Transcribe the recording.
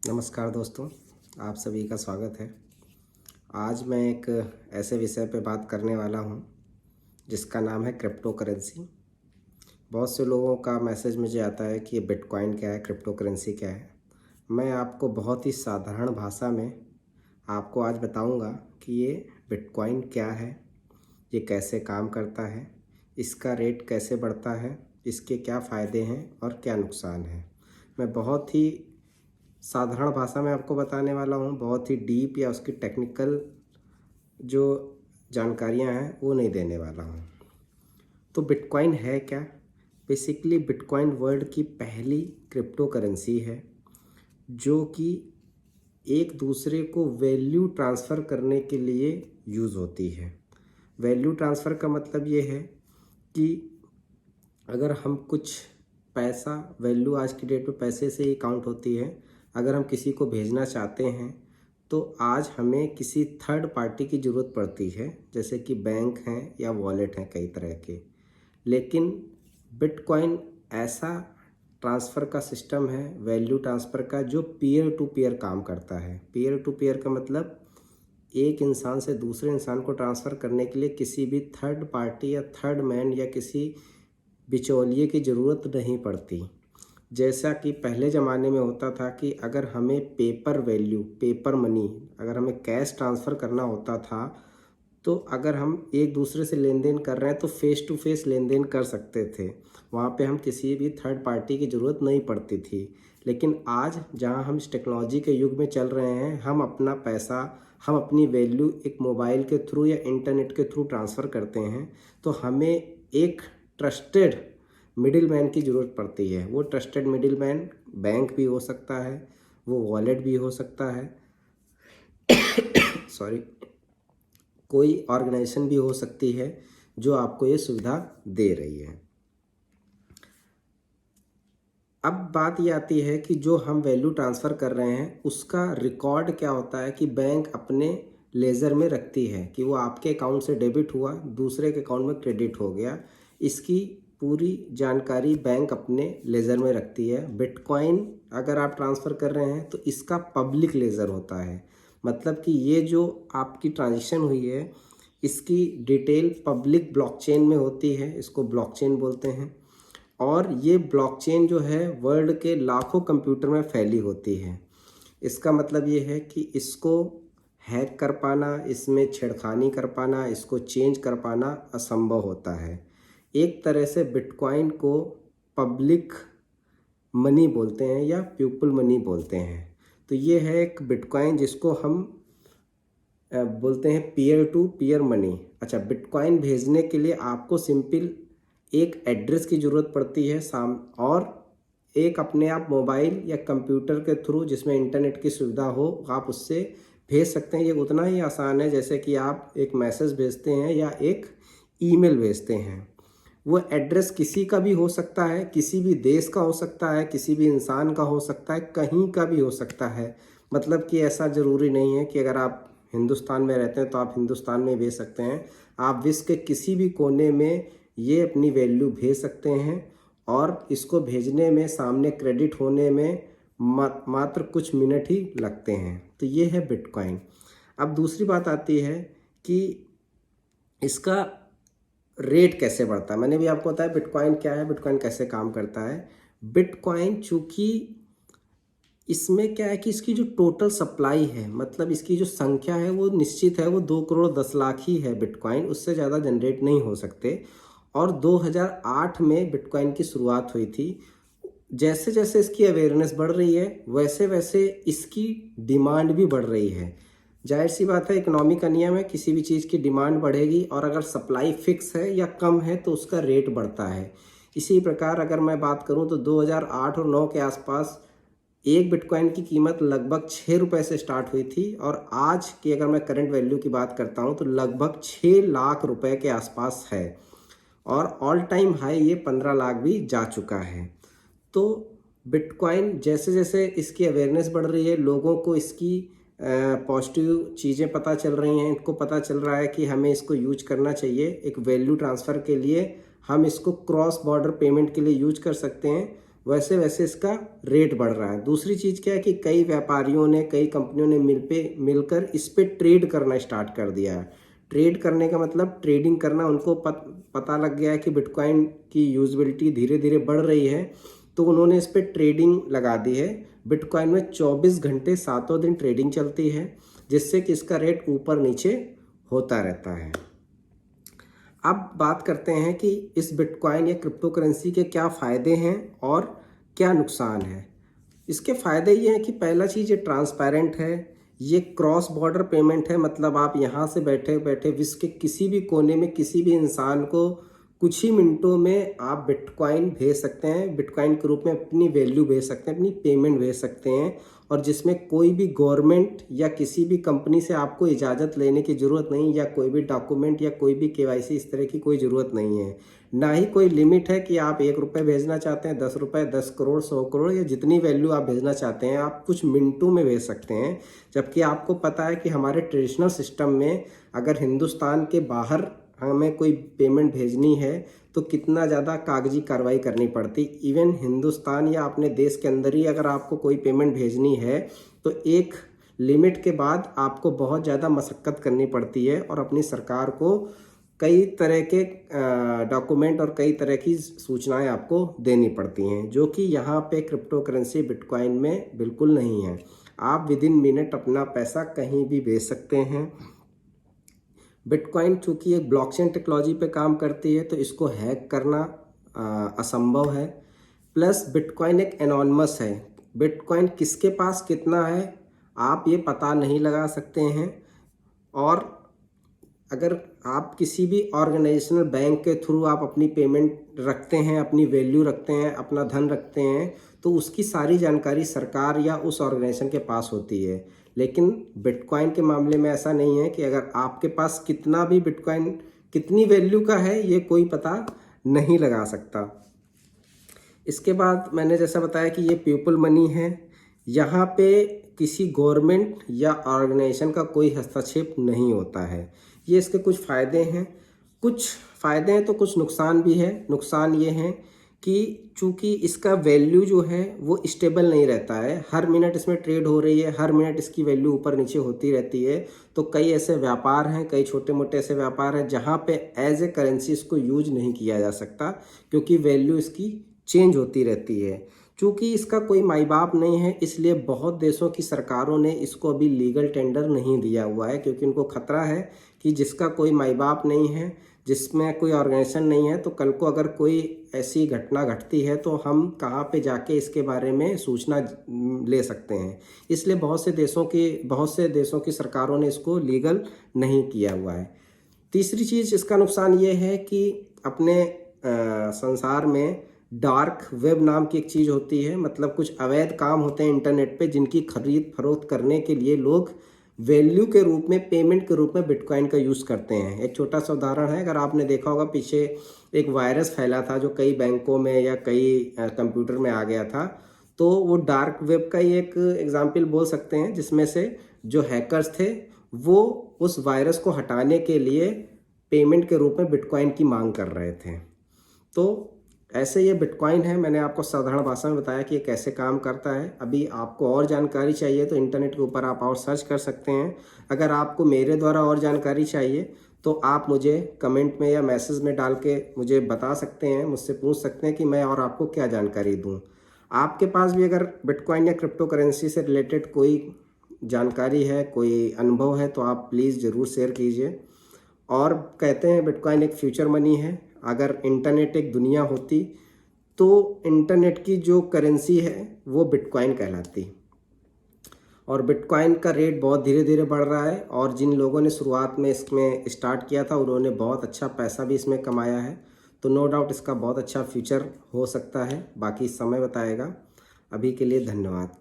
नमस्कार दोस्तों, आप सभी का स्वागत है। आज मैं एक ऐसे विषय पे बात करने वाला हूँ जिसका नाम है क्रिप्टो करेंसी। बहुत से लोगों का मैसेज मुझे आता है कि ये बिटकॉइन क्या है, क्रिप्टो करेंसी क्या है। मैं आपको बहुत ही साधारण भाषा में आपको आज बताऊँगा कि ये बिटकॉइन क्या है, ये कैसे काम करता है, इसका रेट कैसे बढ़ता है, इसके क्या फ़ायदे हैं और क्या नुकसान है। मैं बहुत ही साधारण भाषा में आपको बताने वाला हूँ, बहुत ही डीप या उसकी टेक्निकल जो जानकारियाँ हैं वो नहीं देने वाला हूँ। तो बिटकॉइन है क्या? बेसिकली बिटकॉइन वर्ल्ड की पहली क्रिप्टो करेंसी है जो कि एक दूसरे को वैल्यू ट्रांसफ़र करने के लिए यूज़ होती है। वैल्यू ट्रांसफ़र का मतलब ये है कि अगर हम कुछ पैसा, वैल्यू आज की डेट में पैसे से ही काउंट होती है। अगर हम किसी को भेजना चाहते हैं तो आज हमें किसी थर्ड पार्टी की ज़रूरत पड़ती है, जैसे कि बैंक हैं या वॉलेट हैं कई तरह के। लेकिन बिटकॉइन ऐसा ट्रांसफ़र का सिस्टम है, वैल्यू ट्रांसफ़र का, जो पीयर टू पीयर काम करता है। पीयर टू पीयर का मतलब एक इंसान से दूसरे इंसान को ट्रांसफ़र करने के लिए किसी भी थर्ड पार्टी या थर्ड मैन या किसी बिचौलिए की ज़रूरत नहीं पड़ती। जैसा कि पहले ज़माने में होता था कि अगर हमें पेपर वैल्यू, पेपर मनी, अगर हमें कैश ट्रांसफ़र करना होता था तो अगर हम एक दूसरे से लेन देन कर रहे हैं तो फ़ेस टू फेस लेन देन कर सकते थे। वहाँ पे हम किसी भी थर्ड पार्टी की ज़रूरत नहीं पड़ती थी। लेकिन आज जहाँ हम इस टेक्नोलॉजी के युग में चल रहे हैं, हम अपना पैसा, हम अपनी वैल्यू एक मोबाइल के थ्रू या इंटरनेट के थ्रू ट्रांसफ़र करते हैं, तो हमें एक ट्रस्टेड मिडिल मैन की ज़रूरत पड़ती है। वो ट्रस्टेड मिडिल मैन बैंक भी हो सकता है, वो वॉलेट भी हो सकता है, सॉरी, कोई ऑर्गेनाइजेशन भी हो सकती है जो आपको ये सुविधा दे रही है। अब बात ये आती है कि जो हम वैल्यू ट्रांसफ़र कर रहे हैं उसका रिकॉर्ड क्या होता है कि बैंक अपने लेज़र में रखती है कि वो आपके अकाउंट से डेबिट हुआ, दूसरे के अकाउंट में क्रेडिट हो गया। इसकी पूरी जानकारी बैंक अपने लेज़र में रखती है। बिटकॉइन अगर आप ट्रांसफ़र कर रहे हैं तो इसका पब्लिक लेज़र होता है। मतलब कि ये जो आपकी ट्रांजेक्शन हुई है इसकी डिटेल पब्लिक ब्लॉकचेन में होती है, इसको ब्लॉकचेन बोलते हैं। और ये ब्लॉकचेन जो है वर्ल्ड के लाखों कंप्यूटर में फैली होती है। इसका मतलब ये है कि इसको हैक कर पाना, इसमें छेड़खानी कर पाना, इसको चेंज कर पाना असंभव होता है। एक तरह से बिटकॉइन को पब्लिक मनी बोलते हैं या पीपल मनी बोलते हैं। तो ये है एक बिटकॉइन जिसको हम बोलते हैं पीयर टू पीयर मनी। अच्छा, बिटकॉइन भेजने के लिए आपको सिंपल एक एड्रेस की ज़रूरत पड़ती है और एक अपने आप मोबाइल या कंप्यूटर के थ्रू जिसमें इंटरनेट की सुविधा हो, आप उससे भेज सकते हैं। ये उतना ही आसान है जैसे कि आप एक मैसेज भेजते हैं या एक ईमेल भेजते हैं। वो एड्रेस किसी का भी हो सकता है, किसी भी देश का हो सकता है, किसी भी इंसान का हो सकता है, कहीं का भी हो सकता है। मतलब कि ऐसा ज़रूरी नहीं है कि अगर आप हिंदुस्तान में रहते हैं तो आप हिंदुस्तान में भेज सकते हैं। आप विश्व के किसी भी कोने में ये अपनी वैल्यू भेज सकते हैं और इसको भेजने में, सामने क्रेडिट होने में मात्र कुछ मिनट ही लगते हैं। तो ये है बिटकॉइन। अब दूसरी बात आती है कि इसका रेट कैसे बढ़ता है। मैंने भी आपको बताया बिटकॉइन क्या है, बिटकॉइन कैसे काम करता है। बिटकॉइन चूँकि इसमें क्या है कि इसकी जो टोटल सप्लाई है, मतलब इसकी जो संख्या है वो निश्चित है, वो 2 करोड़ 10 लाख ही है बिटकॉइन, उससे ज़्यादा जनरेट नहीं हो सकते। और 2008 में बिटकॉइन की शुरुआत हुई थी। जैसे जैसे इसकी अवेयरनेस बढ़ रही है वैसे वैसे इसकी डिमांड भी बढ़ रही है। जाहिर सी बात है, इकोनॉमी का नियम है, किसी भी चीज़ की डिमांड बढ़ेगी और अगर सप्लाई फिक्स है या कम है तो उसका रेट बढ़ता है। इसी प्रकार अगर मैं बात करूं तो 2008 और 9 के आसपास एक बिटकॉइन की कीमत लगभग 6 रुपये से स्टार्ट हुई थी और आज की अगर मैं करंट वैल्यू की बात करता हूं तो लगभग 6 लाख रुपए के आसपास है। और ऑल टाइम हाई ये 15 लाख भी जा चुका है। तो बिटकॉइन जैसे जैसे इसकी अवेयरनेस बढ़ रही है, लोगों को इसकी पॉजिटिव चीज़ें पता चल रही हैं, इनको पता चल रहा है कि हमें इसको यूज करना चाहिए एक वैल्यू ट्रांसफ़र के लिए। हम इसको क्रॉस बॉर्डर पेमेंट के लिए यूज कर सकते हैं। वैसे वैसे इसका रेट बढ़ रहा है। दूसरी चीज़ क्या है कि कई व्यापारियों ने, कई कंपनियों ने मिलकर इस पे ट्रेड करना स्टार्ट कर दिया है। ट्रेड करने का मतलब ट्रेडिंग करना। उनको पता लग गया है कि बिटकॉइन की यूजबिलिटी धीरे धीरे बढ़ रही है, तो उन्होंने इस पे ट्रेडिंग लगा दी है। बिटकॉइन में 24 घंटे सातों दिन ट्रेडिंग चलती है, जिससे कि इसका रेट ऊपर नीचे होता रहता है। अब बात करते हैं कि इस बिटकॉइन या क्रिप्टो करेंसी के क्या फ़ायदे हैं और क्या नुकसान है। इसके फ़ायदे ये हैं कि पहला चीज़, ये ट्रांसपेरेंट है, ये क्रॉस बॉर्डर पेमेंट है। मतलब आप यहाँ से बैठे बैठे विश्व के किसी भी कोने में किसी भी इंसान को कुछ ही मिनटों में आप बिटकॉइन भेज सकते हैं, बिटकॉइन के रूप में अपनी वैल्यू भेज सकते हैं, अपनी पेमेंट भेज सकते हैं, और जिसमें कोई भी गवर्नमेंट या किसी भी कंपनी से आपको इजाज़त लेने की ज़रूरत नहीं, या कोई भी डॉक्यूमेंट या कोई भी केवाईसी इस तरह की कोई ज़रूरत नहीं है। ना ही कोई लिमिट है कि आप 1 रुपये भेजना चाहते हैं, 10 रुपये, 10 करोड़, 100 करोड़, या जितनी वैल्यू आप भेजना चाहते हैं आप कुछ मिनटों में भेज सकते हैं। जबकि आपको पता है कि हमारे ट्रेडिशनल सिस्टम में अगर हिंदुस्तान के बाहर हमें कोई पेमेंट भेजनी है तो कितना ज़्यादा कागजी कार्रवाई करनी पड़ती। इवन हिंदुस्तान या अपने देश के अंदर ही अगर आपको कोई पेमेंट भेजनी है तो एक लिमिट के बाद आपको बहुत ज़्यादा मशक्क़त करनी पड़ती है, और अपनी सरकार को कई तरह के डॉक्यूमेंट और कई तरह की सूचनाएं आपको देनी पड़ती हैं, जो कि यहाँ पे क्रिप्टो करेंसी बिटकॉइन में बिल्कुल नहीं है। आप विदिन मिनट अपना पैसा कहीं भी भेज सकते हैं। बिटकॉइन चूँकि एक ब्लॉकचेन टेक्नोलॉजी पे काम करती है तो इसको हैक करना असंभव है। प्लस बिटकॉइन एक एनोनिमस है। बिटकॉइन किसके पास कितना है आप ये पता नहीं लगा सकते हैं। और अगर आप किसी भी ऑर्गेनाइजेशनल बैंक के थ्रू आप अपनी पेमेंट रखते हैं, अपनी वैल्यू रखते हैं, अपना धन रखते हैं, तो उसकी सारी जानकारी सरकार या उस ऑर्गेनाइजेशन के पास होती है। लेकिन बिटकॉइन के मामले में ऐसा नहीं है कि अगर आपके पास कितना भी बिटकॉइन कितनी वैल्यू का है ये कोई पता नहीं लगा सकता। इसके बाद मैंने जैसा बताया कि ये पीपल मनी है। यहाँ पे किसी गवर्नमेंट या ऑर्गेनाइजेशन का कोई हस्तक्षेप नहीं होता है। ये इसके कुछ फ़ायदे हैं। कुछ फ़ायदे हैं तो कुछ नुकसान भी है। नुकसान ये हैं कि चूँकि इसका वैल्यू जो है वो स्टेबल नहीं रहता है, हर मिनट इसमें ट्रेड हो रही है, हर मिनट इसकी वैल्यू ऊपर नीचे होती रहती है। तो कई ऐसे व्यापार हैं, कई छोटे मोटे ऐसे व्यापार हैं जहाँ पे एज ए करेंसी इसको यूज नहीं किया जा सकता, क्योंकि वैल्यू इसकी चेंज होती रहती है। चूँकि इसका कोई माई बाप नहीं है, इसलिए बहुत देशों की सरकारों ने इसको अभी लीगल टेंडर नहीं दिया हुआ है, क्योंकि उनको खतरा है कि जिसका कोई माई बाप नहीं है, जिसमें कोई ऑर्गेनाइजेशन नहीं है, तो कल को अगर कोई ऐसी घटना घटती है तो हम कहाँ पे जाके इसके बारे में सूचना ले सकते हैं। इसलिए बहुत से देशों की सरकारों ने इसको लीगल नहीं किया हुआ है। तीसरी चीज़, इसका नुकसान ये है कि अपने संसार में डार्क वेब नाम की एक चीज़ होती है। मतलब कुछ अवैध काम होते हैं इंटरनेट पे, जिनकी खरीद फरोख्त करने के लिए लोग वैल्यू के रूप में, पेमेंट के रूप में बिटकॉइन का यूज़ करते हैं। एक छोटा सा उदाहरण है, अगर आपने देखा होगा पीछे एक वायरस फैला था जो कई बैंकों में या कई कंप्यूटर में आ गया था, तो वो डार्क वेब का ही एक एग्जाम्पल बोल सकते हैं, जिसमें से जो हैकर्स थे वो उस वायरस को हटाने के लिए पेमेंट के रूप में बिटकॉइन की मांग कर रहे थे। तो ऐसे ये बिटकॉइन है। मैंने आपको साधारण भाषा में बताया कि ये कैसे काम करता है। अभी आपको और जानकारी चाहिए तो इंटरनेट के ऊपर आप और सर्च कर सकते हैं। अगर आपको मेरे द्वारा और जानकारी चाहिए तो आप मुझे कमेंट में या मैसेज में डाल के मुझे बता सकते हैं, मुझसे पूछ सकते हैं कि मैं और आपको क्या जानकारी दूँ। आपके पास भी अगर बिटकॉइन या क्रिप्टो करेंसी से रिलेटेड कोई जानकारी है, कोई अनुभव है, तो आप प्लीज़ ज़रूर शेयर कीजिए। और कहते हैं बिटकॉइन एक फ्यूचर मनी है। अगर इंटरनेट एक दुनिया होती तो इंटरनेट की जो करेंसी है वो बिटकॉइन कहलाती। और बिटकॉइन का रेट बहुत धीरे धीरे बढ़ रहा है, और जिन लोगों ने शुरुआत में इसमें स्टार्ट किया था उन्होंने बहुत अच्छा पैसा भी इसमें कमाया है। तो नो डाउट इसका बहुत अच्छा फ्यूचर हो सकता है। बाकी समय बताएगा। अभी के लिए धन्यवाद।